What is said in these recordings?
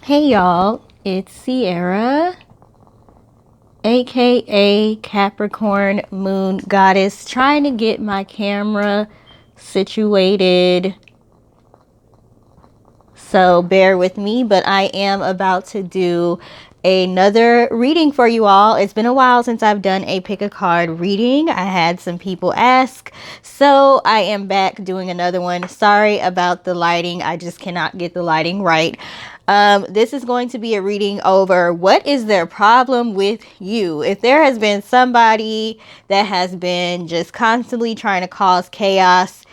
Hey y'all, it's Sierra, aka Capricorn Moon Goddess, trying to get my camera situated. So bear with me, but I am about to do another reading for you all. It's been a while since I've done a pick a card reading. I had some people ask, so I am back doing another one. Sorry about the lighting. I just cannot get the lighting right. This is going to be a reading over what is their problem with you. If there has been somebody that has been just constantly trying to cause chaos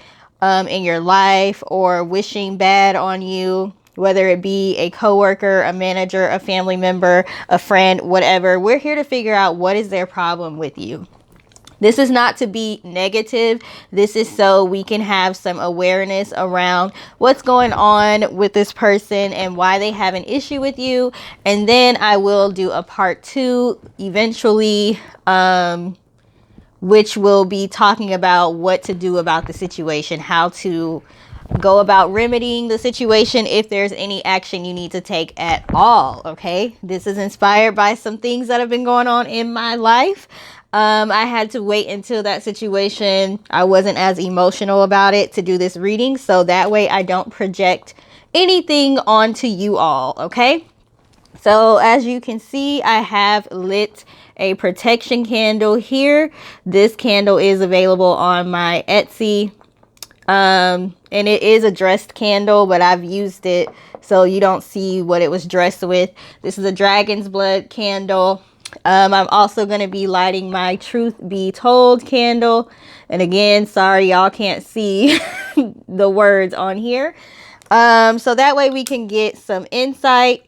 in your life or wishing bad on you, whether it be a coworker, a manager, a family member, a friend, whatever. We're here to figure out what is their problem with you. This is not to be negative. This is so we can have some awareness around what's going on with this person and why they have an issue with you. And then I will do a part 2 eventually, which will be talking about what to do about the situation, how to go about remedying the situation if there's any action you need to take at all. Okay, this is inspired by some things that have been going on in my life. I had to wait until that situation, I wasn't as emotional about it to do this reading, so that way I don't project anything onto you all. Okay, so as you can see, I have lit a protection candle here. This candle is available on my Etsy. And it is a dressed candle, but I've used it so you don't see what it was dressed with. This is a dragon's blood candle. I'm also going to be lighting my truth be told candle. And again, sorry y'all can't see the words on here. So that way we can get some insight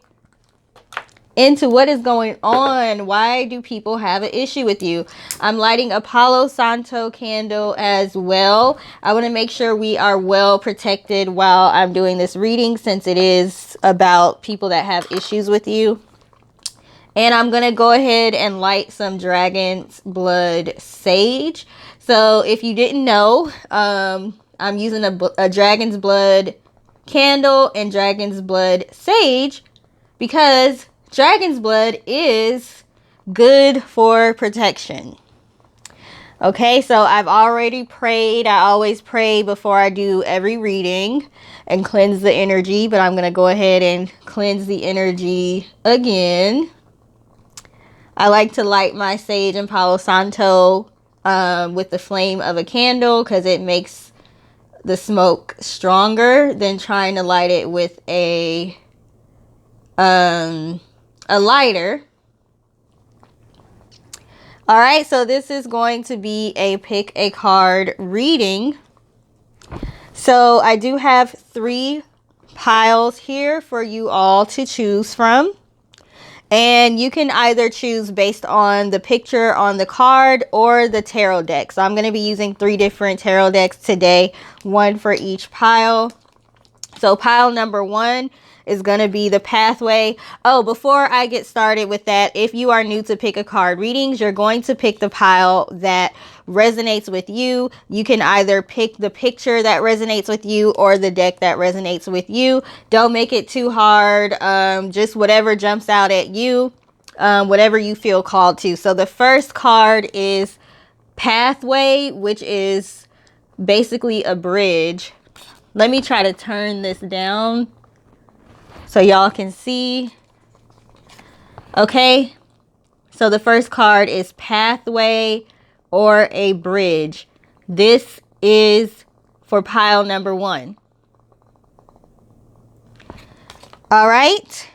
into what is going on. Why do people have an issue with you? I'm lighting a Palo Santo candle as well. I want to make sure we are well protected while I'm doing this reading, since it is about people that have issues with you. And I'm going to go ahead and light some dragon's blood sage. So if you didn't know, I'm using a dragon's blood candle and dragon's blood sage because dragon's blood is good for protection. Okay, so I've already prayed. I always pray before I do every reading and cleanse the energy, but I'm going to go ahead and cleanse the energy again. I like to light my sage and Palo Santo with the flame of a candle because it makes the smoke stronger than trying to light it with a lighter. All right, so this is going to be a pick a card reading. So I do have 3 piles here for you all to choose from. And you can either choose based on the picture on the card or the tarot deck. So I'm going to be using 3 different tarot decks today, 1 for each pile. So pile number 1 is going to be the pathway. Oh, before I get started with that, if you are new to pick a card readings, you're going to pick the pile that resonates with you. You can either pick the picture that resonates with you or the deck that resonates with you. Don't make it too hard. Just whatever jumps out at you, whatever you feel called to. So the first card is Pathway, which is basically a bridge. Let me try to turn this down so y'all can see. Okay, so the first card is Pathway or a bridge. This is for pile number 1. All right.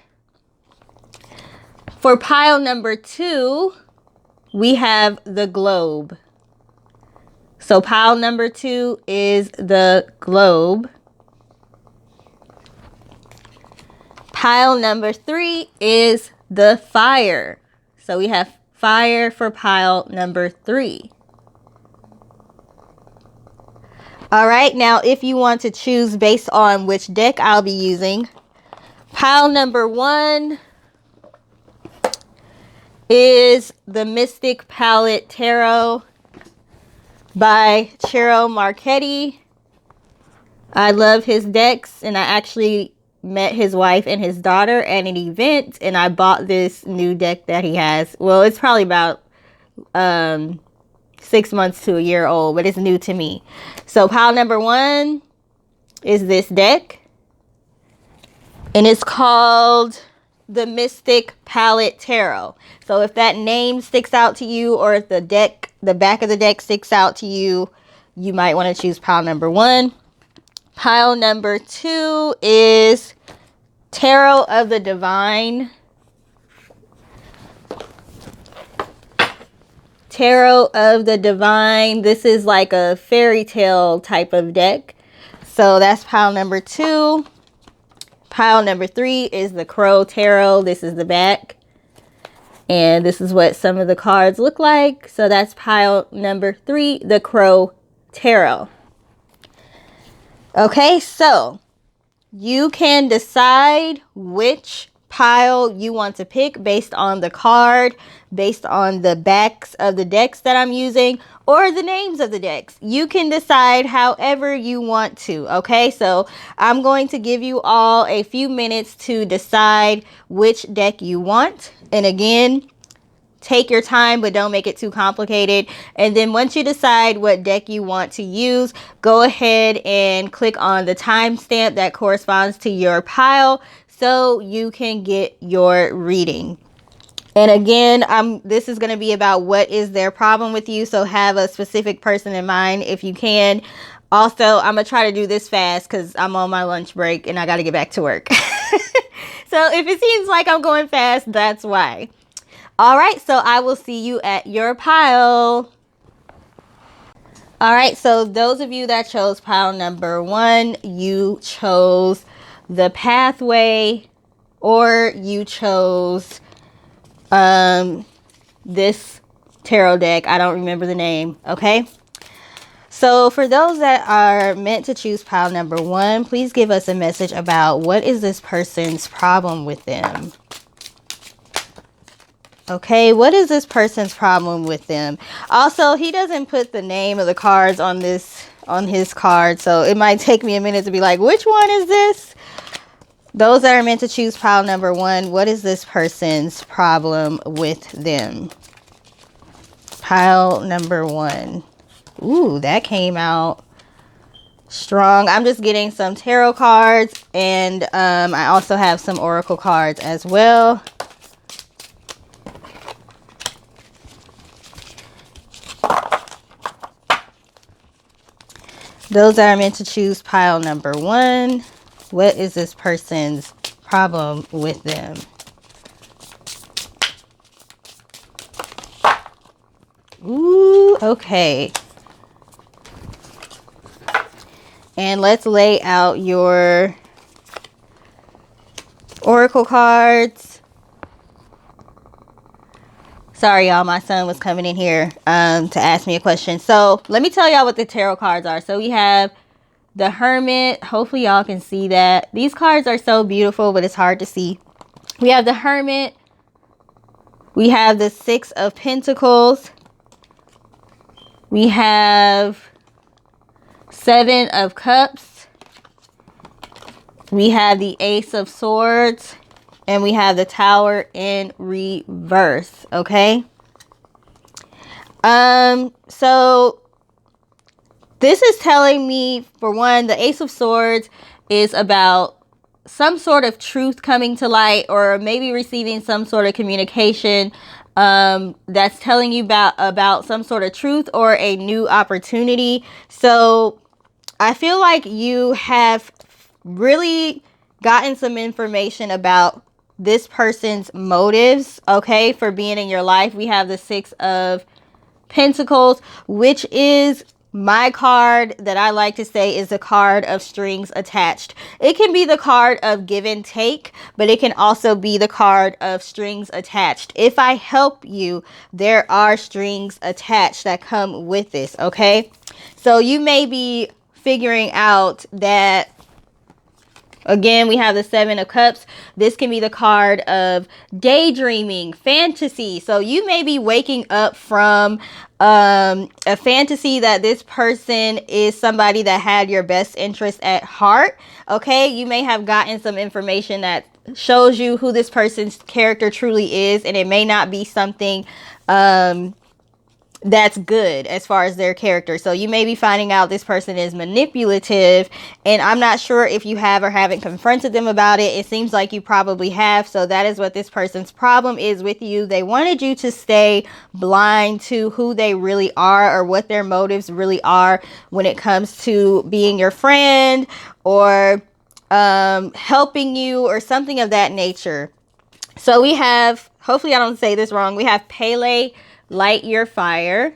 For pile number 2, we have the globe. So pile number 2 is the globe. Pile number 3 is the fire. So we have fire for pile number 3. All right, now if you want to choose based on which deck I'll be using, pile number 1 is the Mystic Palette Tarot by Ciro Marchetti. I love his decks, and I actually met his wife and his daughter at an event, and I bought this new deck that he has. Well, it's probably about 6 months to a year old, but it's new to me. So pile number 1 is this deck, and it's called the Mystic Palette Tarot. So if that name sticks out to you, or if the back of the deck sticks out to you, you might want to choose pile number 1. Pile number 2 is Tarot of the Divine. Tarot of the Divine. This is like a fairy tale type of deck. So that's pile number 2. Pile number 3 is the Crow Tarot. This is the back. And this is what some of the cards look like. So that's pile number 3, the Crow Tarot. Okay, so you can decide which pile you want to pick based on the card, based on the backs of the decks that I'm using, or the names of the decks. You can decide however you want to, okay? So I'm going to give you all a few minutes to decide which deck you want. And again, take your time, but don't make it too complicated. And then once you decide what deck you want to use, go ahead and click on the timestamp that corresponds to your pile so you can get your reading. And again, this is going to be about what is their problem with you. So have a specific person in mind if you can. Also, I'm going to try to do this fast because I'm on my lunch break and I got to get back to work. So if it seems like I'm going fast, that's why. All right, so I will see you at your pile. All right, so those of you that chose pile number 1, you chose the Pathway, or you chose this tarot deck. I don't remember the name, okay? So for those that are meant to choose pile number 1, please give us a message about what is this person's problem with them. Okay, what is this person's problem with them? Also, he doesn't put the name of the cards on his card, so it might take me a minute to be like, which one is this? Those that are meant to choose pile number 1, what is this person's problem with them? Pile number 1. Ooh, that came out strong. I'm just getting some tarot cards, and I also have some oracle cards as well. Those that are meant to choose pile number 1, what is this person's problem with them? Ooh, okay. And let's lay out your oracle cards. Sorry, y'all, my son was coming in here to ask me a question. So let me tell y'all what the tarot cards are. So we have the Hermit. Hopefully y'all can see that. These cards are so beautiful, but it's hard to see. We have the Hermit. We have the 6 of Pentacles. We have 7 of Cups. We have the Ace of Swords. And we have the Tower in reverse, okay? So this is telling me, for one, the Ace of Swords is about some sort of truth coming to light, or maybe receiving some sort of communication that's telling you about some sort of truth or a new opportunity. So I feel like you have really gotten some information about this person's motives, okay, for being in your life. We have the 6 of Pentacles, which is my card that I like to say is the card of strings attached. It can be the card of give and take, but it can also be the card of strings attached. If I help you, there are strings attached that come with this, okay? So you may be figuring out that Again, we have the Seven of Cups. This can be the card of daydreaming, fantasy. So you may be waking up from a fantasy that this person is somebody that had your best interest at heart. Okay, you may have gotten some information that shows you who this person's character truly is, and it may not be something that's good as far as their character. So you may be finding out this person is manipulative, and I'm not sure if you have or haven't confronted them about it. It seems like you probably have. So that is what this person's problem is with you. They wanted you to stay blind to who they really are or what their motives really are when it comes to being your friend or helping you or something of that nature. So we have, hopefully I don't say this wrong, we have Pele, light your fire.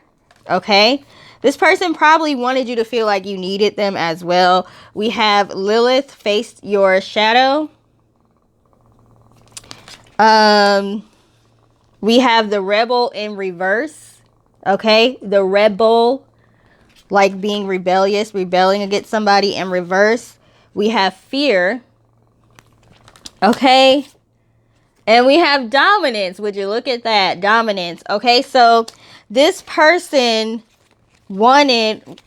Okay, this person probably wanted you to feel like you needed them as well. We have Lilith, face your shadow. We have the rebel in reverse. Okay, the rebel, like being rebellious, rebelling against somebody in reverse. We have fear. Okay, and we have dominance. Would you look at that? Dominance. Okay, so this person wanted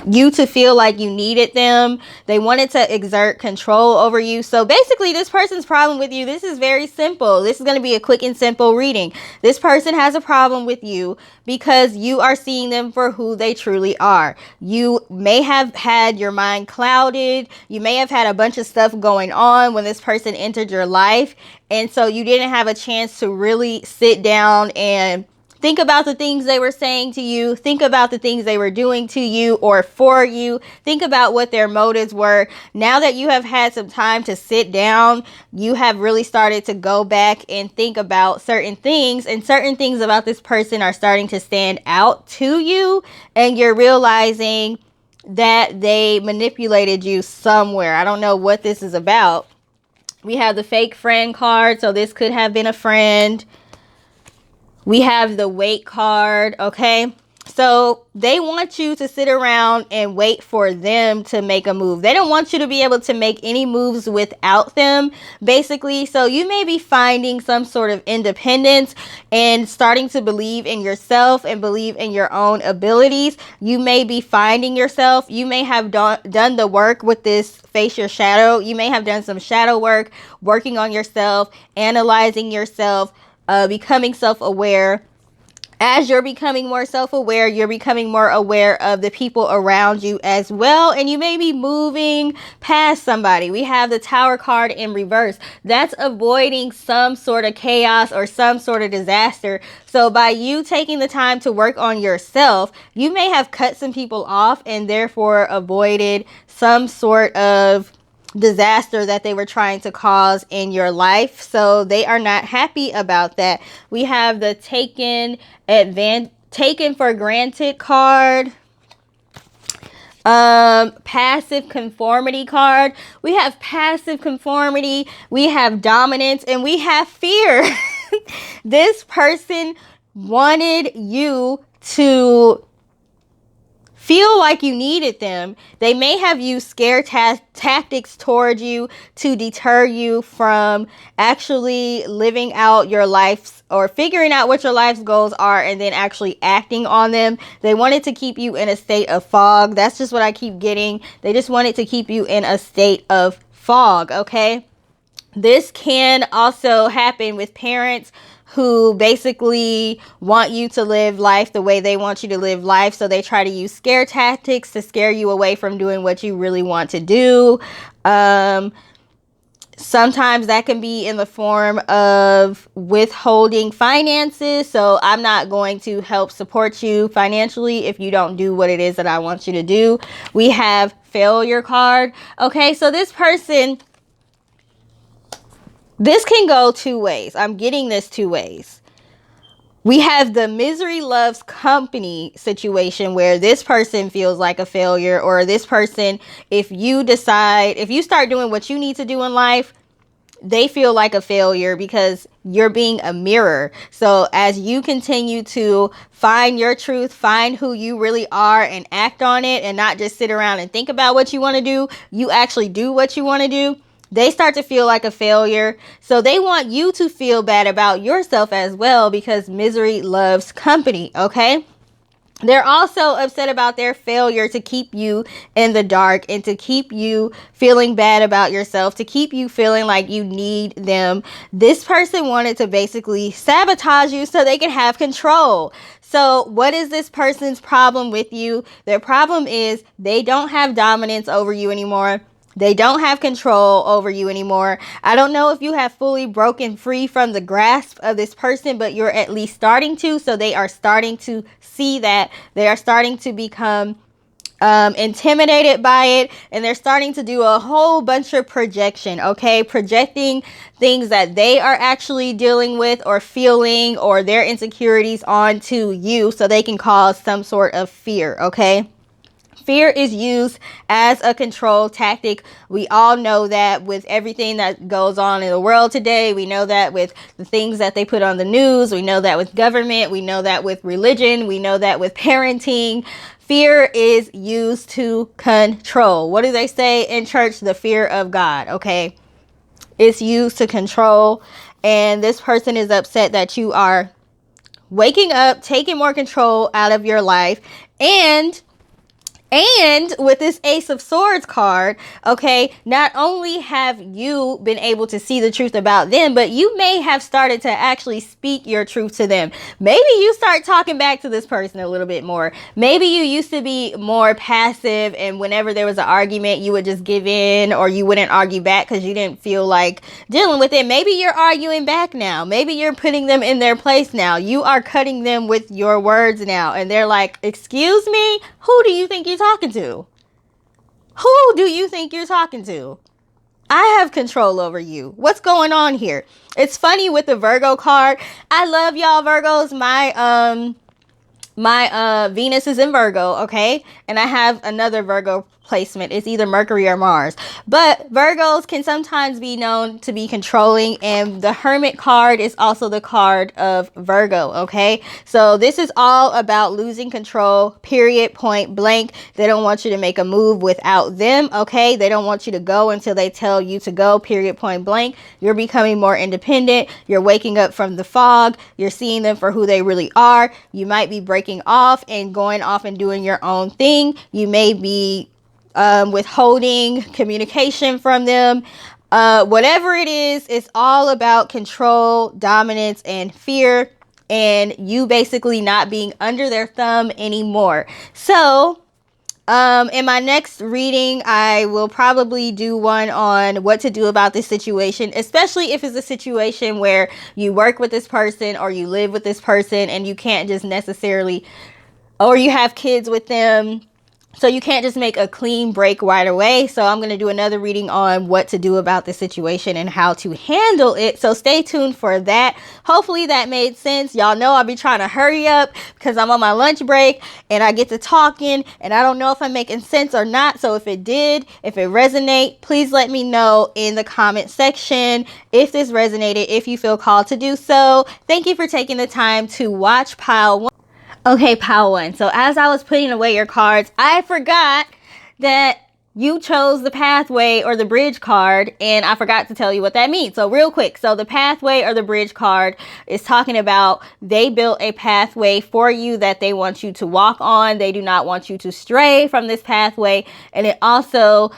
you to feel like you needed them. They wanted to exert control over you. So basically, this person's problem with you, this is very simple. This is going to be a quick and simple reading. This person has a problem with you because you are seeing them for who they truly are. You may have had your mind clouded. You may have had a bunch of stuff going on when this person entered your life. And so you didn't have a chance to really sit down and think about the things they were saying to you. Think about the things they were doing to you or for you. Think about what their motives were. Now that you have had some time to sit down, you have really started to go back and think about certain things, and certain things about this person are starting to stand out to you, and you're realizing that they manipulated you somewhere. I don't know what this is about. We have the fake friend card, so this could have been a friend. We have the wait card, okay? So they want you to sit around and wait for them to make a move. They don't want you to be able to make any moves without them, basically. So you may be finding some sort of independence and starting to believe in yourself and believe in your own abilities. You may be finding yourself. You may have done the work with this face your shadow. You may have done some shadow work, working on yourself, analyzing yourself, becoming self-aware. As you're becoming more self-aware, you're becoming more aware of the people around you as well, and you may be moving past somebody. We have the Tower card in reverse. That's avoiding some sort of chaos or some sort of disaster. So by you taking the time to work on yourself, you may have cut some people off and therefore avoided some sort of disaster that they were trying to cause in your life. So they are not happy about that. We have the taken for granted card, passive conformity card. We have passive conformity, we have dominance, and we have fear. This person wanted you to feel like you needed them. They may have used scare tactics toward you to deter you from actually living out your life's or figuring out what your life's goals are and then actually acting on them. They wanted to keep you in a state of fog. That's just what I keep getting. They just wanted to keep you in a state of fog, okay? This can also happen with parents who basically want you to live life the way they want you to live life. So they try to use scare tactics to scare you away from doing what you really want to do. Sometimes that can be in the form of withholding finances. So I'm not going to help support you financially if you don't do what it is that I want you to do. We have failure card. Okay, so this person, this can go two ways. I'm getting this two ways. We have the misery loves company situation where this person feels like a failure, or this person, if you start doing what you need to do in life, they feel like a failure because you're being a mirror. So as you continue to find your truth, find who you really are and act on it, and not just sit around and think about what you want to do, you actually do what you want to do, they start to feel like a failure. So they want you to feel bad about yourself as well, because misery loves company, okay? They're also upset about their failure to keep you in the dark and to keep you feeling bad about yourself, to keep you feeling like you need them. This person wanted to basically sabotage you so they can have control. So what is this person's problem with you? Their problem is they don't have dominance over you anymore. They don't have control over you anymore. I don't know if you have fully broken free from the grasp of this person, but you're at least starting to. So they are starting to see that. They are starting to become intimidated by it, and they're starting to do a whole bunch of projection, okay? Projecting things that they are actually dealing with or feeling, or their insecurities onto you so they can cause some sort of fear, okay? Fear is used as a control tactic. We all know that with everything that goes on in the world today. We know that with the things that they put on the news. We know that with government. We know that with religion. We know that with parenting. Fear is used to control. What do they say in church? The fear of God, okay? It's used to control. And this person is upset that you are waking up, taking more control out of your life. And with this Ace of Swords card, okay, not only have you been able to see the truth about them, but you may have started to actually speak your truth to them. Maybe you start talking back to this person a little bit more. Maybe you used to be more passive, and whenever there was an argument, you would just give in, or you wouldn't argue back because you didn't feel like dealing with it. Maybe you're arguing back now. Maybe you're putting them in their place now. You are cutting them with your words now, and they're like, excuse me? Who do you think you're talking to? Who do you think you're talking to? I have control over you. What's going on here? It's funny with the Virgo card. I love y'all Virgos. My Venus is in Virgo, okay? And I have another Virgo placement. It's either Mercury or Mars. But Virgos can sometimes be known to be controlling, and the Hermit card is also the card of Virgo, okay? So this is all about losing control, period, point blank. They don't want you to make a move without them, okay? They don't want you to go until they tell you to go, period, point blank. You're becoming more independent. You're waking up from the fog. You're seeing them for who they really are. You might be breaking off and going off and doing your own thing. You may be withholding communication from them. Whatever it is, it's all about control, dominance, and fear, and you basically not being under their thumb anymore. So in my next reading, I will probably do one on what to do about this situation, especially if it's a situation where you work with this person or you live with this person and you can't just necessarily, or you have kids with them. So you can't just make a clean break right away. So I'm going to do another reading on what to do about the situation and how to handle it. So stay tuned for that. Hopefully that made sense. Y'all know I'll be trying to hurry up because I'm on my lunch break and I get to talking and I don't know if I'm making sense or not. So if it did, if it resonate, please let me know in the comment section if this resonated, if you feel called to do so. Thank you for taking the time to watch pile 1. Okay, pile 1. So as I was putting away your cards, I forgot that you chose the pathway or the bridge card, and I forgot to tell you what that means. So real quick, so the pathway or the bridge card is talking about they built a pathway for you that they want you to walk on. They do not want you to stray from this pathway. And it also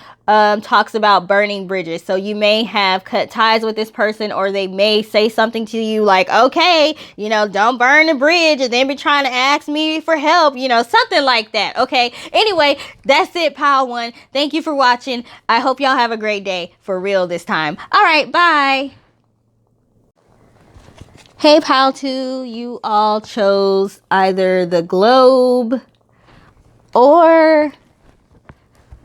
talks about burning bridges. So you may have cut ties with this person, or they may say something to you like, okay, don't burn the bridge and then be trying to ask me for help, something like that. Okay. Anyway, that's it, pile 1. Thank you for watching. I hope y'all have a great day for real this time. All right. Bye. Hey, pile 2, you all chose either the globe or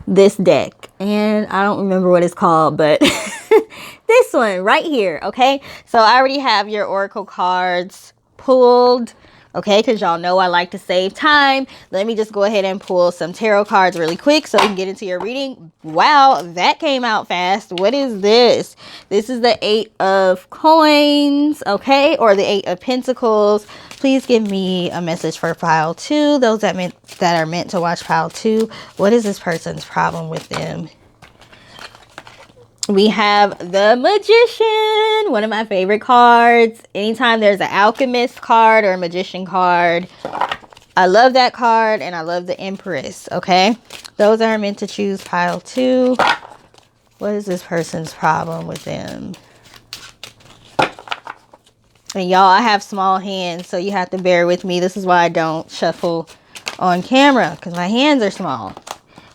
this deck, and I don't remember what it's called, but this one right here. Okay, so I already have your oracle cards pulled. Okay, because y'all know I like to save time. Let me just go ahead and pull some tarot cards really quick so we can get into your reading. Wow, that came out fast. What is this? This is the 8 of coins, okay, or the 8 of pentacles. Please give me a message for pile 2. Those that are meant to watch pile 2. What is this person's problem with them? We have the Magician, one of my favorite cards. Anytime there's an Alchemist card or a Magician card, I love that card, and I love the Empress, okay? Those are meant to choose pile 2. What is this person's problem with them? And y'all, I have small hands, so you have to bear with me. This is why I don't shuffle on camera, because my hands are small.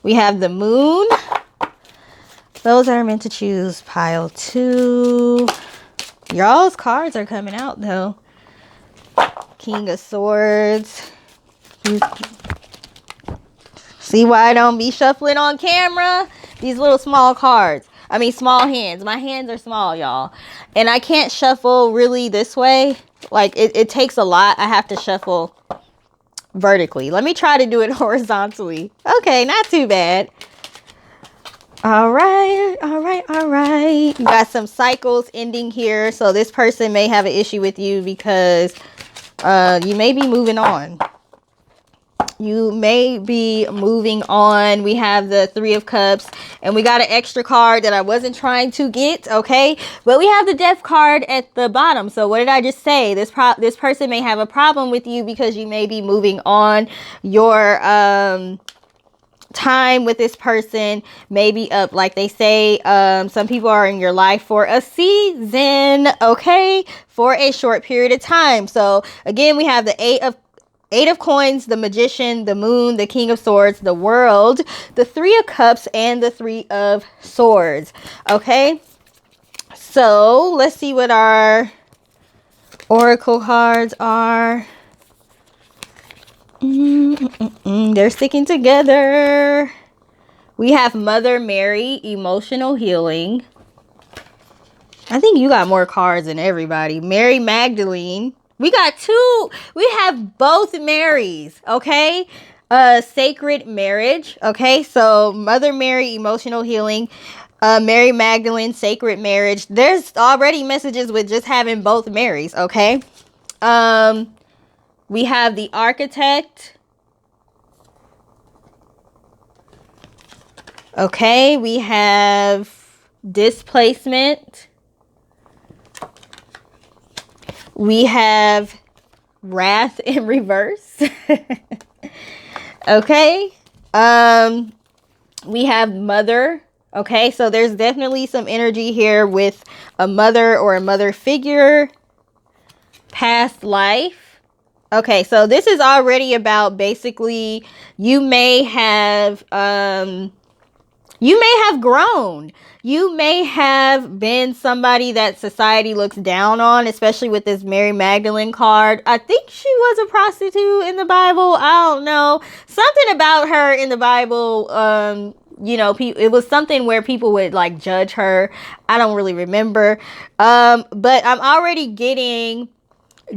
We have the Moon. Those are meant to choose pile 2. Y'all's cards are coming out, though. King of Swords. See why I don't be shuffling on camera? These little small cards. I mean, small hands. My hands are small, y'all. And I can't shuffle really this way. Like, it takes a lot. I have to shuffle vertically. Let me try to do it horizontally. Okay, not too bad. All right. You got some cycles ending here. So this person may have an issue with you because you may be moving on. You may be moving on. We have the 3 of Cups, and we got an extra card that I wasn't trying to get, okay? But we have the Death card at the bottom. So what did I just say? This person may have a problem with you because you may be moving on. Your time with this person may be up, like they say. Some people are in your life for a season, okay, for a short period of time. So again, we have the 8 of coins, the Magician, the Moon, the King of Swords, the World, the 3 of Cups, and the 3 of Swords, okay? So let's see what our oracle cards are. They're sticking together. We have Mother Mary, emotional healing. I think you got more cards than everybody. Mary Magdalene. We got 2. We have both Marys, okay? Sacred marriage, okay? So Mother Mary, emotional healing. Mary Magdalene, sacred marriage. There's already messages with just having both Marys, okay? We have the Architect. Okay, we have displacement. We have Wrath in reverse. Okay. We have Mother. Okay, so there's definitely some energy here with a mother or a mother figure. Past life. Okay, so this is already about basically you may have grown. You may have been somebody that society looks down on, especially with this Mary Magdalene card. I think she was a prostitute in the Bible. I don't know. Something about her in the Bible, you know, it was something where people would like judge her. I don't really remember. But I'm already getting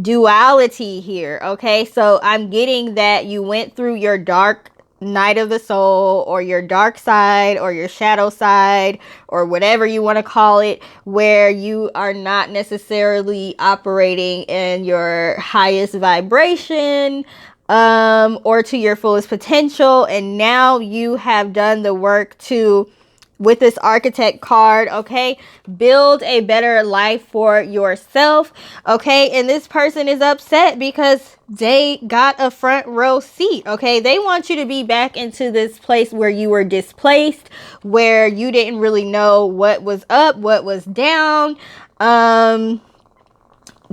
duality here, okay? So I'm getting that you went through your dark night of the soul, or your dark side, or your shadow side, or whatever you want to call it, where you are not necessarily operating in your highest vibration, or to your fullest potential. And now you have done the work to, with this Architect card, okay, build a better life for yourself, okay? And this person is upset because they got a front row seat, okay? They want you to be back into this place where you were displaced, where you didn't really know what was up, what was down.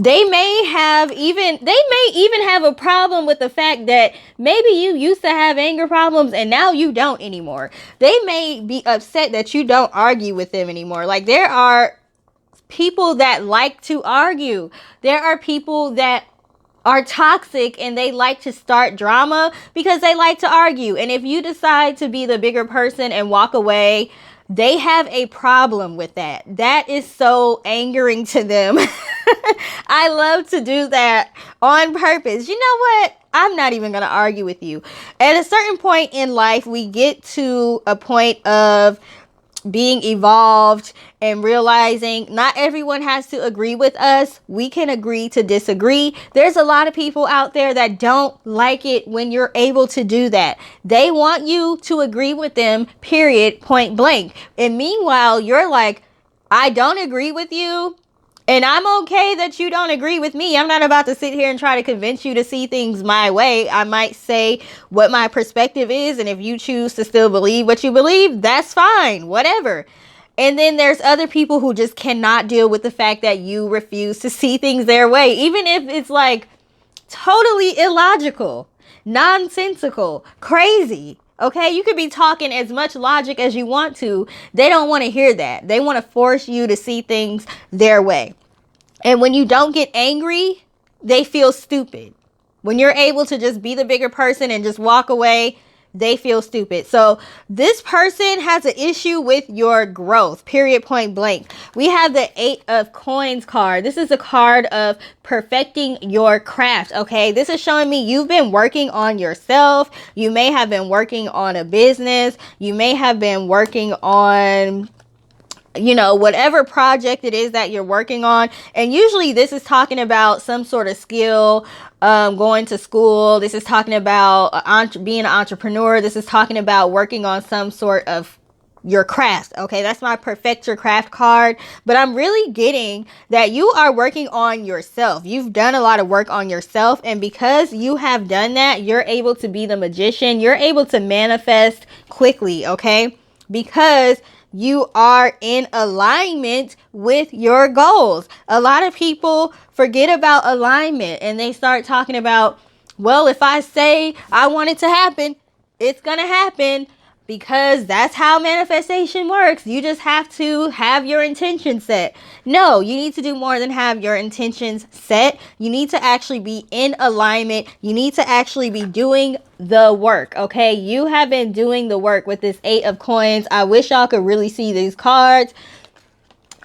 They may even have a problem with the fact that maybe you used to have anger problems and now you don't anymore. They may be upset that you don't argue with them anymore. Like, there are people that like to argue. There are people that are toxic and they like to start drama because they like to argue. And if you decide to be the bigger person and walk away, they have a problem with that. That is so angering to them. I love to do that on purpose. You know what? I'm not even going to argue with you. At a certain point in life, we get to a point of being evolved and realizing not everyone has to agree with us. We can agree to disagree. There's a lot of people out there that don't like it when you're able to do that. They want you to agree with them, period, point blank. And meanwhile, you're like, I don't agree with you. And I'm okay that you don't agree with me. I'm not about to sit here and try to convince you to see things my way. I might say what my perspective is, and if you choose to still believe what you believe, that's fine, whatever. And then there's other people who just cannot deal with the fact that you refuse to see things their way, even if it's like totally illogical, nonsensical, crazy. Okay, you could be talking as much logic as you want to. They don't want to hear that. They want to force you to see things their way. And when you don't get angry, they feel stupid. When you're able to just be the bigger person and just walk away, they feel stupid. So this person has an issue with your growth, period, point blank. We have the 8 of Coins card. This is a card of perfecting your craft. Okay, this is showing me you've been working on yourself. You may have been working on a business. You may have been working on, you know, whatever project it is that you're working on. And usually this is talking about some sort of skill, going to school. This is talking about being an entrepreneur. This is talking about working on some sort of your craft. Okay, that's my perfect your craft card. But I'm really getting that you are working on yourself. You've done a lot of work on yourself. And because you have done that, you're able to be the magician. You're able to manifest quickly. Okay, because you are in alignment with your goals. A lot of people forget about alignment and they start talking about, well, if I say I want it to happen, it's going to happen, because that's how manifestation works. You just have to have your intention set. No, you need to do more than have your intentions set. You need to actually be in alignment. You need to actually be doing the work. Okay, you have been doing the work with this 8 of Coins. I wish y'all could really see these cards.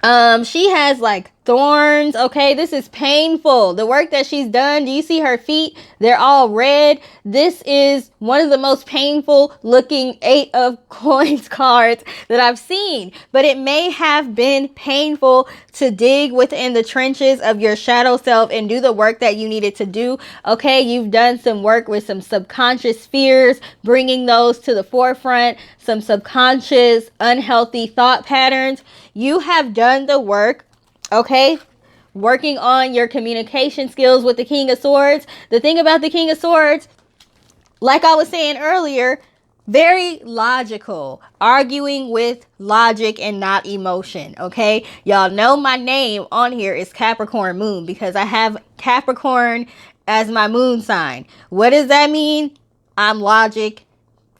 She has like thorns. Okay, this is painful. The work that she's done. Do you see her feet? They're all red. This is one of the most painful looking 8 of Coins cards that I've seen. But it may have been painful to dig within the trenches of your shadow self and do the work that you needed to do. Okay, you've done some work with some subconscious fears, bringing those to the forefront, some subconscious unhealthy thought patterns. You have done the work. Okay, working on your communication skills with the King of Swords. The thing about the King of Swords, like I was saying earlier, very logical, arguing with logic and not emotion. Okay, y'all know my name on here is Capricorn Moon because I have Capricorn as my moon sign. What does that mean? I'm logic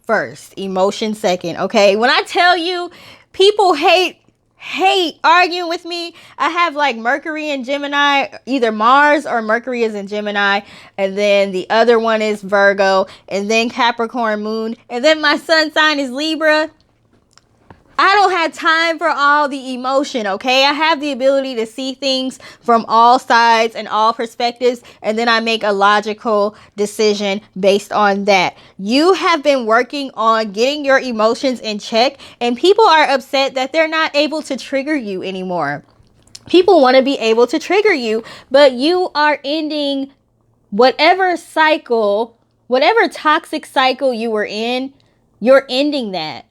first, emotion second. Okay, when I tell you people hate arguing with me, I have like Mercury and Gemini, either Mars or Mercury is in Gemini, and then the other one is Virgo, and then Capricorn Moon, and then my sun sign is Libra. I don't have time for all the emotion, okay? I have the ability to see things from all sides and all perspectives, and then I make a logical decision based on that. You have been working on getting your emotions in check, and people are upset that they're not able to trigger you anymore. People want to be able to trigger you, but you are ending whatever cycle, whatever toxic cycle you were in, you're ending that.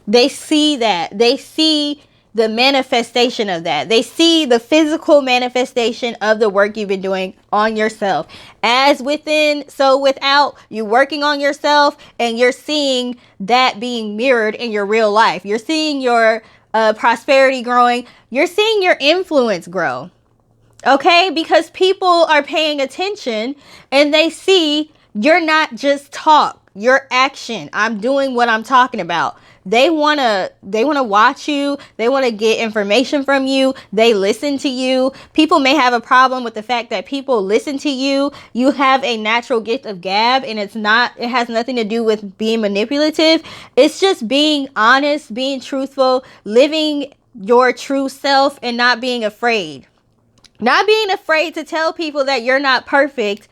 They see that. They see the manifestation of that. They see the physical manifestation of the work you've been doing on yourself. As within, so without. You working on yourself, and you're seeing that being mirrored in your real life. You're seeing your prosperity growing. You're seeing your influence grow. Okay? Because people are paying attention and they see you're not just talk, you're action. I'm doing what I'm talking about. They want to watch you. They want to get information from you. They listen to you. People may have a problem with the fact that people listen to you. You have a natural gift of gab, and it has nothing to do with being manipulative. It's just being honest, being truthful, living your true self and not being afraid. Not being afraid to tell people that you're not perfect,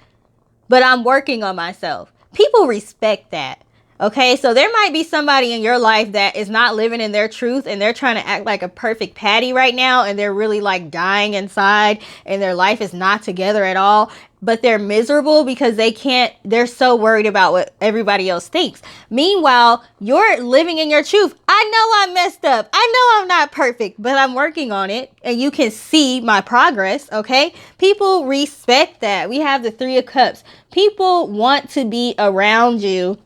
but I'm working on myself. People respect that. Okay, so there might be somebody in your life that is not living in their truth and they're trying to act like a perfect patty right now, and they're really like dying inside and their life is not together at all, but they're miserable because they're so worried about what everybody else thinks. Meanwhile, you're living in your truth. I know I messed up. I know I'm not perfect, but I'm working on it and you can see my progress. Okay, people respect that. We have the Three of Cups. People want to be around you.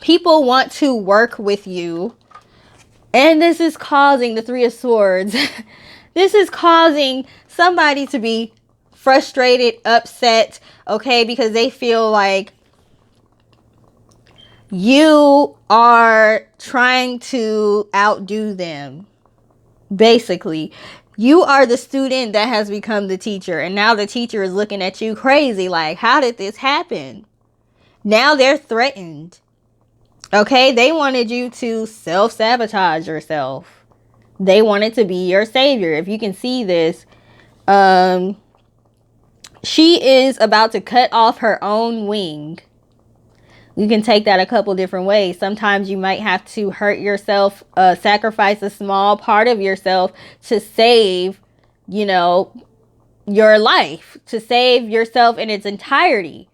People want to work with you. And this is causing the Three of Swords. This is causing somebody to be frustrated, upset, okay, because they feel like you are trying to outdo them. Basically, you are the student that has become the teacher, and now the teacher is looking at you crazy like, how did this happen? Now they're threatened. Okay, they wanted you to self-sabotage yourself. They wanted to be your savior. If you can see this, she is about to cut off her own wing. You can take that a couple different ways. Sometimes you might have to hurt yourself, sacrifice a small part of yourself to save, your life, to save yourself in its entirety.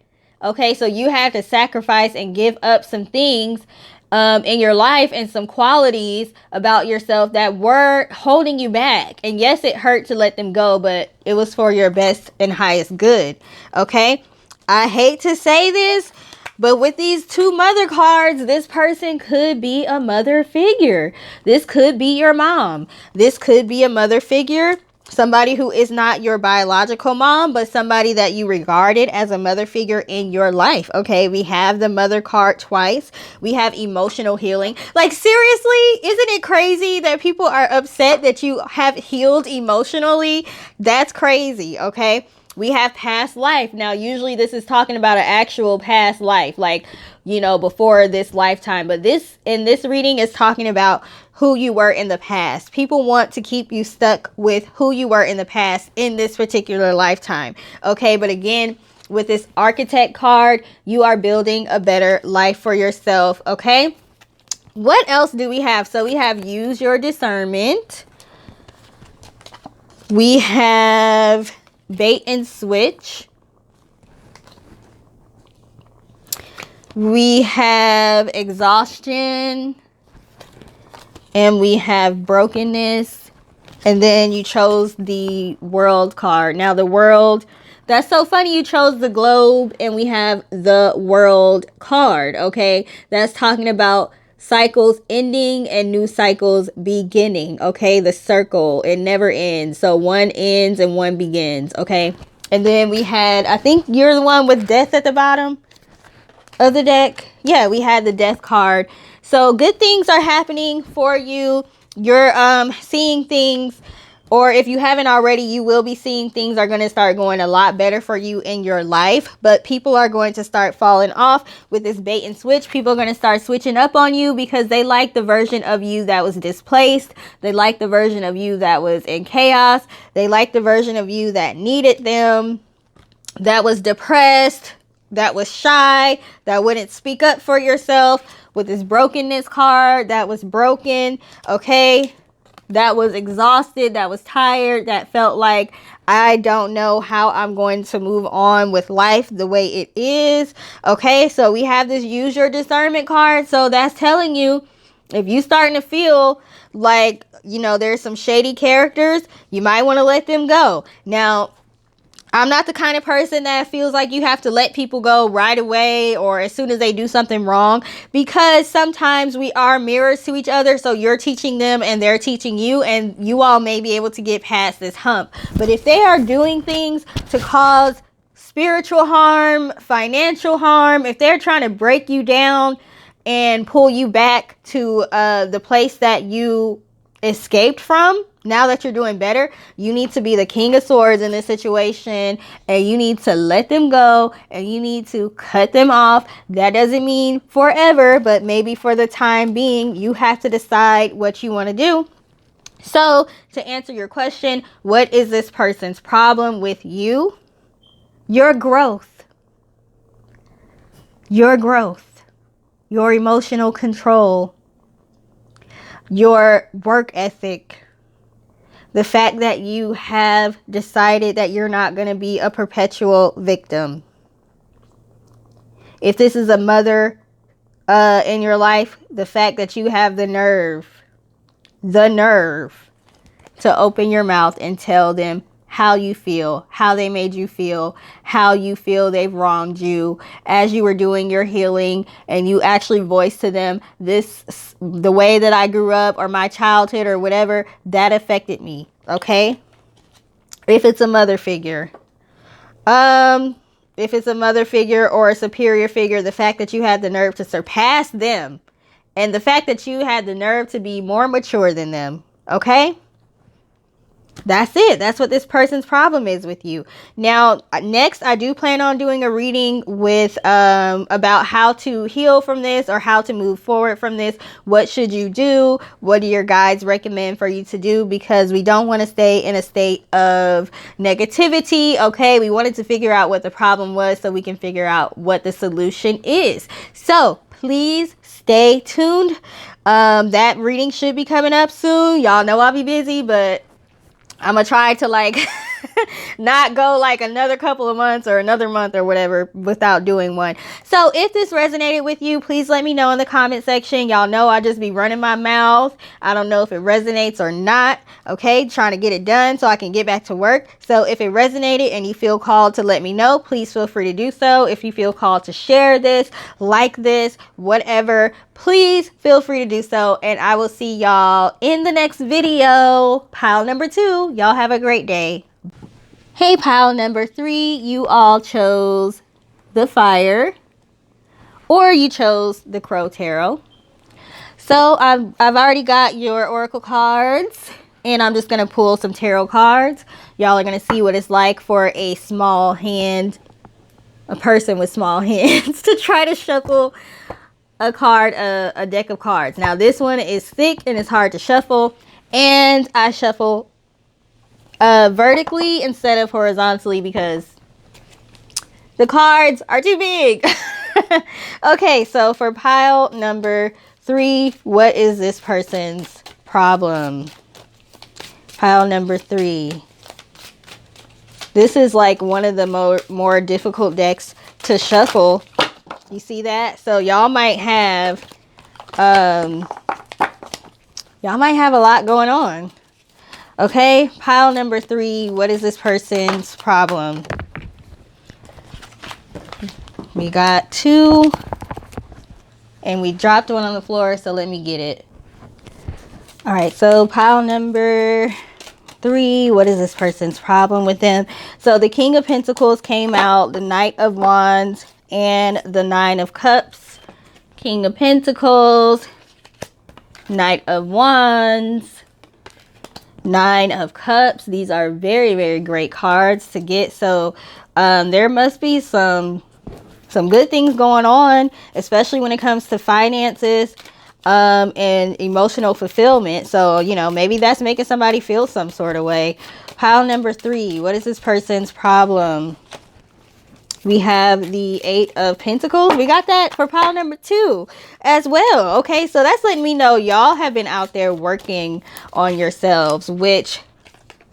Okay, so you have to sacrifice and give up some things in your life and some qualities about yourself that were holding you back. And yes, it hurt to let them go, but it was for your best and highest good. Okay, I hate to say this, but with these two mother cards, this person could be a mother figure. This could be your mom. This could be a mother figure. Somebody who is not your biological mom, but somebody that you regarded as a mother figure in your life. Okay, we have the mother card twice. We have emotional healing. Like, seriously, isn't it crazy that people are upset that you have healed emotionally? That's crazy, okay? We have past life. Now, usually this is talking about an actual past life, like, before this lifetime. But in this reading is talking about who you were in the past. People want to keep you stuck with who you were in the past in this particular lifetime. Okay, but again, with this Architect card, you are building a better life for yourself. Okay, what else do we have? So we have use your discernment. We have bait and switch. We have exhaustion. And we have brokenness. And then you chose the world card. Now the world, that's so funny you chose the globe and we have the world card. Okay, that's talking about cycles ending and new cycles beginning. Okay, the circle, it never ends. So one ends and one begins. Okay, and then we had, I think you're the one with death at the bottom of the deck. Yeah, we had the death card. So good things are happening for you. You're seeing things, or if you haven't already, you will be seeing things are going to start going a lot better for you in your life. But people are going to start falling off with this bait and switch. People are going to start switching up on you because they like the version of you that was displaced. They like the version of you that was in chaos. They like the version of you that needed them, that was depressed, that was shy, that wouldn't speak up for yourself. With this brokenness card, that was broken, okay? That was exhausted, that was tired, that felt like, I don't know how I'm going to move on with life the way it is, okay? So we have this use your discernment card. So that's telling you, if you starting to feel like, there's some shady characters, you might want to let them go. Now, I'm not the kind of person that feels like you have to let people go right away or as soon as they do something wrong, because sometimes we are mirrors to each other. So you're teaching them and they're teaching you, and you all may be able to get past this hump. But if they are doing things to cause spiritual harm, financial harm, if they're trying to break you down and pull you back to the place that you escaped from, now that you're doing better, you need to be the King of Swords in this situation, and you need to let them go and you need to cut them off. That doesn't mean forever, but maybe for the time being, you have to decide what you want to do. So to answer your question, what is this person's problem with you? Your growth. Your growth. Your emotional control. Your work ethic. The fact that you have decided that you're not going to be a perpetual victim. If this is a mother in your life, the fact that you have the nerve to open your mouth and tell them how you feel, how they made you feel, how you feel they've wronged you as you were doing your healing, and you actually voice to them, the way that I grew up or my childhood or whatever, that affected me. Okay? If it's a mother figure. If it's a mother figure or a superior figure, the fact that you had the nerve to surpass them and the fact that you had the nerve to be more mature than them. Okay? That's it. That's what this person's problem is with you. Now, next, I do plan on doing a reading with about how to heal from this or how to move forward from this. What should you do? What do your guides recommend for you to do? Because we don't want to stay in a state of negativity. Okay, we wanted to figure out what the problem was so we can figure out what the solution is. So please stay tuned. That reading should be coming up soon. Y'all know I'll be busy, but I'm gonna try to not go another couple of months or another month or whatever without doing one. So if this resonated with you, please let me know in the comment section. Y'all know I just be running my mouth. I don't know if it resonates or not. Okay, trying to get it done so I can get back to work. So if it resonated and you feel called to let me know, please feel free to do so. If you feel called to share this, like this, whatever, please feel free to do so. And I will see y'all in the next video. Pile number 2. Y'all have a great day. Hey, pile number 3, you all chose the fire or you chose the Crow Tarot. So I've already got your oracle cards and I'm just going to pull some tarot cards. Y'all are going to see what it's like for a person with small hands to try to shuffle a deck of cards. Now this one is thick and it's hard to shuffle, and I shuffle vertically instead of horizontally because the cards are too big. Okay, so for pile number 3, what is this person's problem? Pile number 3. This is one of the more difficult decks to shuffle. You see that? So y'all might have a lot going on. Okay, pile number 3, what is this person's problem? We got 2 and we dropped one on the floor, so let me get it. All right, so pile number 3, what is this person's problem with them? So the King of Pentacles came out, the Knight of Wands, and the Nine of Cups. King of Pentacles, Knight of Wands, Nine of Cups. These are very, very great cards to get. So there must be some good things going on, especially when it comes to finances and emotional fulfillment. So, maybe that's making somebody feel some sort of way. Pile number 3, what is this person's problem? We have the 8 of Pentacles. We got that for pile number 2 as well. Okay, so that's letting me know y'all have been out there working on yourselves, which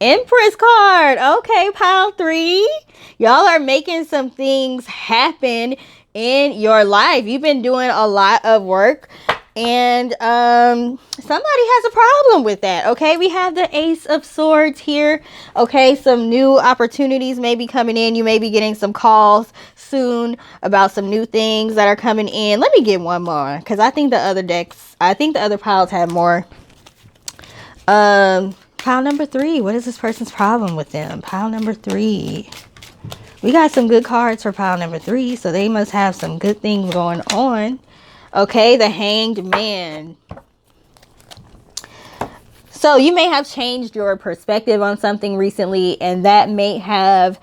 Empress card. Okay, pile 3. Y'all are making some things happen in your life. You've been doing a lot of work, and somebody has a problem with that. Okay, we have the Ace of Swords here. Okay, some new opportunities may be coming in. You may be getting some calls soon about some new things that are coming in. Let me get one more because I think the other piles have more. Pile number 3, what is this person's problem with them? Pile number 3. We got some good cards for pile number 3, so they must have some good things going on. Okay, the Hanged Man. So you may have changed your perspective on something recently, and that may have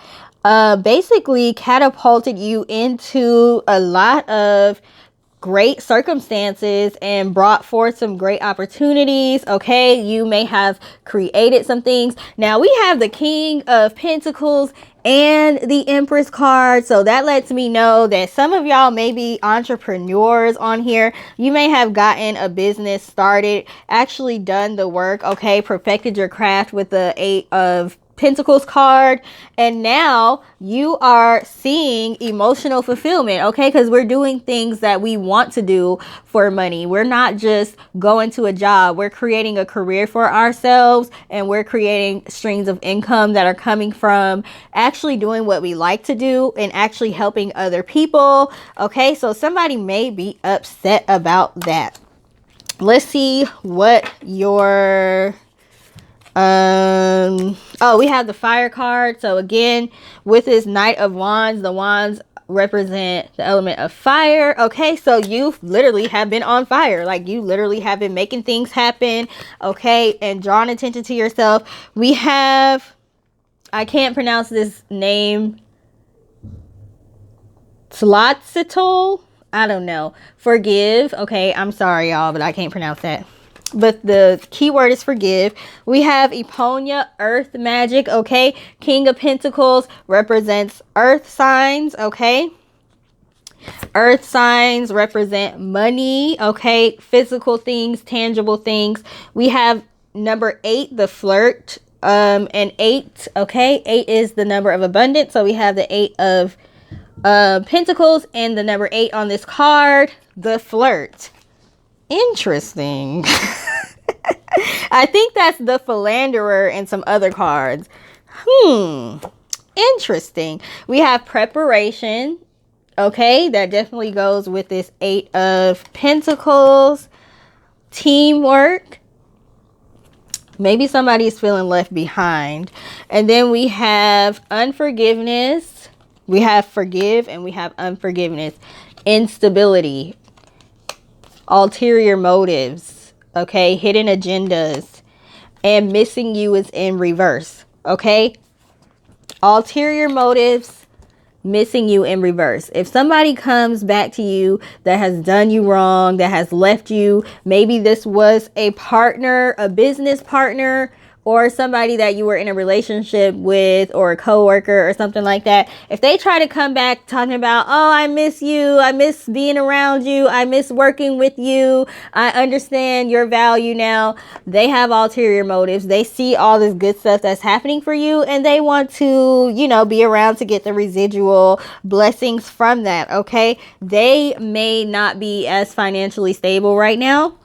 basically catapulted you into a lot of great circumstances and brought forth some great opportunities. Okay, you may have created some things. Now we have the King of Pentacles and the Empress card, so that lets me know that some of y'all may be entrepreneurs on here. You may have gotten a business started, actually done the work, okay, perfected your craft with the 8 of Pentacles card, and now you are seeing emotional fulfillment, okay, because we're doing things that we want to do for money. We're not just going to a job. We're creating a career for ourselves, and we're creating streams of income that are coming from actually doing what we like to do and actually helping other people. Okay, so somebody may be upset about that. Let's see what your we have the Fire card. So again, with this Knight of Wands, the wands represent the element of fire. Okay, so you literally have been on fire. Like, you literally have been making things happen, okay, and drawing attention to yourself. We have, I can't pronounce this name, Tlatzitl, I don't know, forgive. Okay, I'm sorry y'all, but I can't pronounce that. But the key word is forgive. We have Eponia, earth magic, okay? King of Pentacles represents earth signs, okay? Earth signs represent money, okay? Physical things, tangible things. We have number 8, the flirt, and 8, okay? 8 is the number of abundance. So we have the 8 of Pentacles and the number 8 on this card, the flirt. Interesting. I think that's the philanderer and some other cards. Interesting. We have preparation. Okay, that definitely goes with this 8 of Pentacles. Teamwork. Maybe somebody's feeling left behind. And then we have unforgiveness. We have forgive and we have unforgiveness. Instability. Ulterior motives, okay, hidden agendas, and missing you is in reverse, okay? Ulterior motives, missing you in reverse. If somebody comes back to you that has done you wrong, that has left you, maybe this was a partner, a business partner, or somebody that you were in a relationship with, or a coworker or something like that. If they try to come back talking about, oh, I miss you, I miss being around you, I miss working with you, I understand your value now, they have ulterior motives. They see all this good stuff that's happening for you, and they want to, you know, be around to get the residual blessings from that, okay? They may not be as financially stable right now,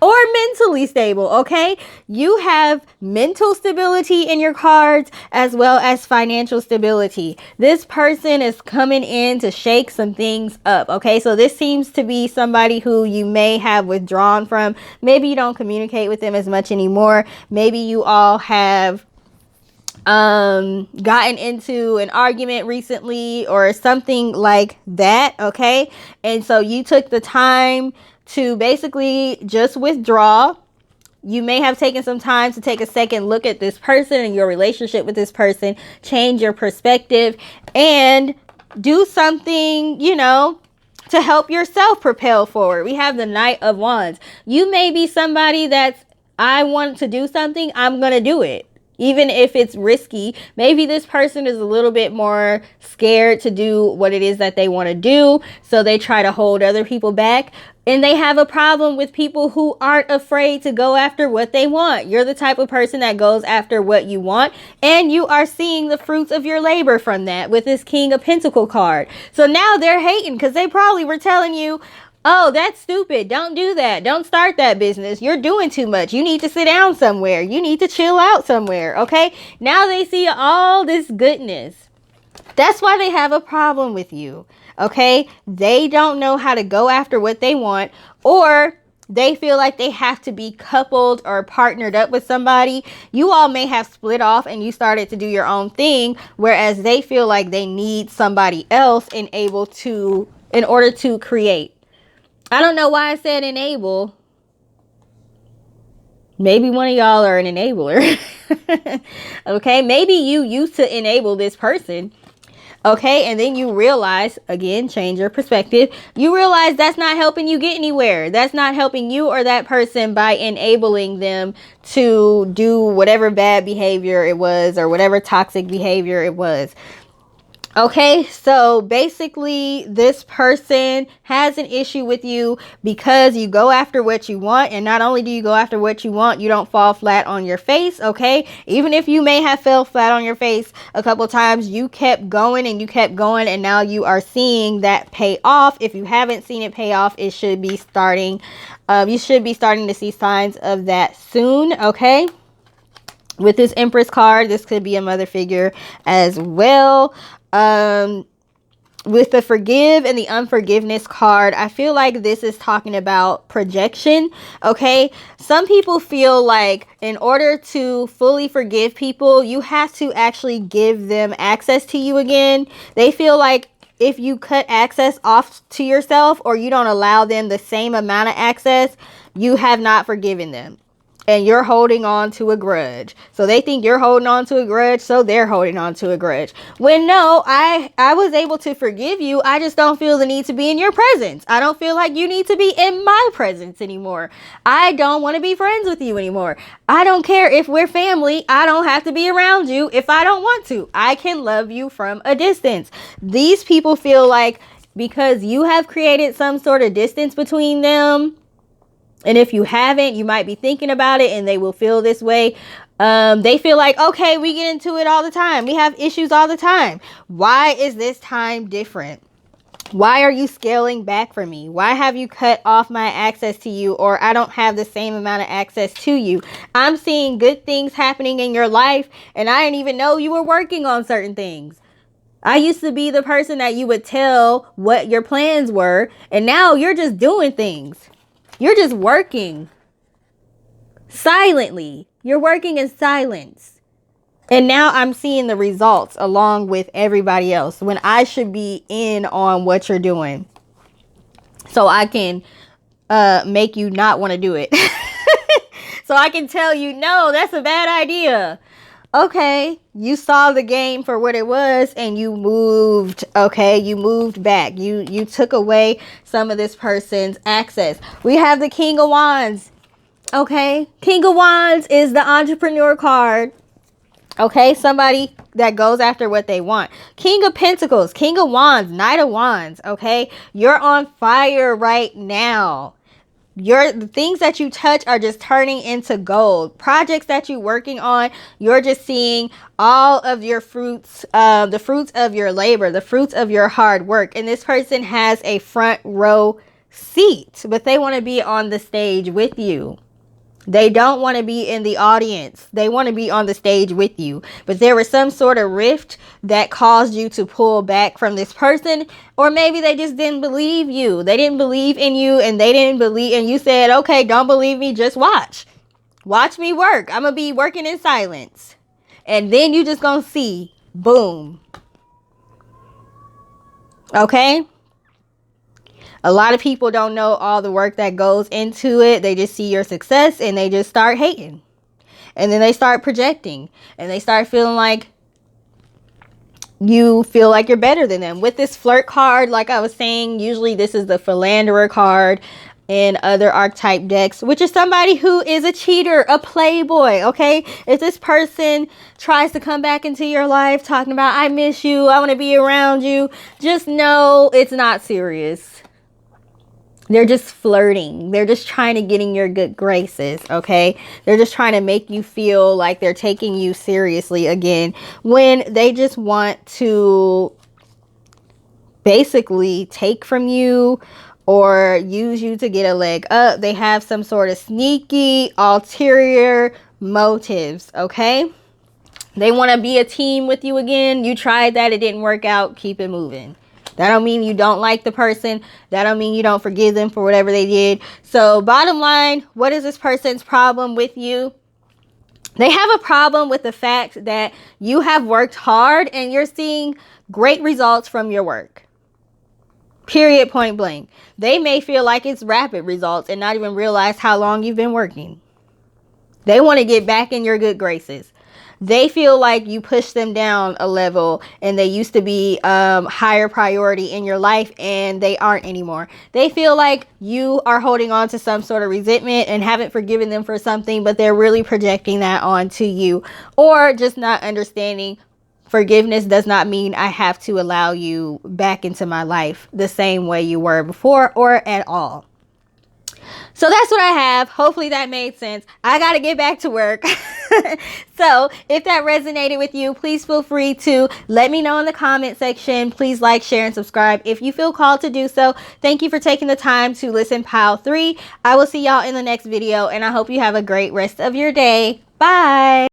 or mentally stable, okay? You have mental stability in your cards as well as financial stability. This person is coming in to shake some things up, okay? So this seems to be somebody who you may have withdrawn from. Maybe you don't communicate with them as much anymore. Maybe you all have gotten into an argument recently or something like that, okay? And so you took the time to basically just withdraw. You may have taken some time to take a second look at this person and your relationship with this person, change your perspective, and do something, you know, to help yourself propel forward. We have the Knight of Wands. You may be somebody that's, I want to do something, I'm going to do it. Even if it's risky. Maybe this person is a little bit more scared to do what it is that they want to do, so they try to hold other people back. And they have a problem with people who aren't afraid to go after what they want. You're the type of person that goes after what you want, and you are seeing the fruits of your labor from that with this King of Pentacle card. So now they're hating because they probably were telling you, oh, that's stupid. Don't do that. Don't start that business. You're doing too much. You need to sit down somewhere. You need to chill out somewhere. Okay. Now they see all this goodness. That's why they have a problem with you. Okay. They don't know how to go after what they want, or they feel like they have to be coupled or partnered up with somebody. You all may have split off and you started to do your own thing, whereas they feel like they need somebody else in order to create. I don't know why I said enable. Maybe one of y'all are an enabler. Okay, maybe you used to enable this person. Okay, and then you realize, again, change your perspective. You realize that's not helping you get anywhere. That's not helping you or that person by enabling them to do whatever bad behavior it was or whatever toxic behavior it was. Okay, so basically this person has an issue with you because you go after what you want, and not only do you go after what you want, you don't fall flat on your face. Okay, even if you may have fell flat on your face a couple times, you kept going and you kept going, and now you are seeing that pay off. If you haven't seen it pay off, it should be starting. You should be starting to see signs of that soon. Okay. With this Empress card, this could be a mother figure as well. With the forgive and the unforgiveness card, I feel like this is talking about projection. Okay, some people feel like in order to fully forgive people, you have to actually give them access to you again. They feel like if you cut access off to yourself, or you don't allow them the same amount of access, you have not forgiven them. And you're holding on to a grudge. So they think you're holding on to a grudge, so they're holding on to a grudge. When no, I was able to forgive you. I just don't feel the need to be in your presence. I don't feel like you need to be in my presence anymore. I don't want to be friends with you anymore. I don't care if we're family. I don't have to be around you if I don't want to. I can love you from a distance. These people feel like because you have created some sort of distance between them, and if you haven't, you might be thinking about it, and they will feel this way. They feel like, okay, we get into it all the time. We have issues all the time. Why is this time different? Why are you scaling back from me? Why have you cut off my access to you? Or I don't have the same amount of access to you. I'm seeing good things happening in your life, and I didn't even know you were working on certain things. I used to be the person that you would tell what your plans were, and now you're just doing things. You're just working silently. You're working in silence. And now I'm seeing the results along with everybody else when I should be in on what you're doing. So I can make you not want to do it. So I can tell you, no, that's a bad idea. Okay, you saw the game for what it was and you moved. Okay, you moved back. You took away some of this person's access. We have the King of Wands. Okay, King of Wands is the entrepreneur card. Okay, somebody that goes after what they want. King of Pentacles, King of Wands, Knight of Wands. Okay, you're on fire right now. The things that you touch are just turning into gold. Projects that you're working on, you're just seeing all of your fruits, the fruits of your labor, the fruits of your hard work. And this person has a front row seat, but they want to be on the stage with you. They don't want to be in the audience. They want to be on the stage with you. But there was some sort of rift that caused you to pull back from this person. Or maybe they just didn't believe you. They didn't believe in you, and they didn't believe. And you said, okay, don't believe me. Just watch. Watch me work. I'm going to be working in silence. And then you just going to see. Boom. Okay. A lot of people don't know all the work that goes into it. They just see your success and they just start hating. And then they start projecting. And they start feeling like you feel like you're better than them. With this flirt card, like I was saying, usually this is the philanderer card in other archetype decks, which is somebody who is a cheater, a playboy, okay? If this person tries to come back into your life talking about, I miss you, I want to be around you, just know it's not serious. They're just flirting. They're just trying to get in your good graces, okay? They're just trying to make you feel like they're taking you seriously again, when they just want to basically take from you or use you to get a leg up. They have some sort of sneaky ulterior motives, okay? They want to be a team with you again. You tried that. It didn't work out. Keep it moving. That don't mean you don't like the person. That don't mean you don't forgive them for whatever they did. So bottom line, what is this person's problem with you? They have a problem with the fact that you have worked hard and you're seeing great results from your work. Period, point blank. They may feel like it's rapid results and not even realize how long you've been working. They want to get back in your good graces. They feel like you pushed them down a level and they used to be higher priority in your life, and they aren't anymore. They feel like you are holding on to some sort of resentment and haven't forgiven them for something, but they're really projecting that onto you, or just not understanding forgiveness does not mean I have to allow you back into my life the same way you were before or at all. So that's what I have. Hopefully that made sense. I got to get back to work. So if that resonated with you, please feel free to let me know in the comment section. Please like, share, and subscribe if you feel called to do so. Thank you for taking the time to listen pile 3. I will see y'all in the next video, and I hope you have a great rest of your day. Bye.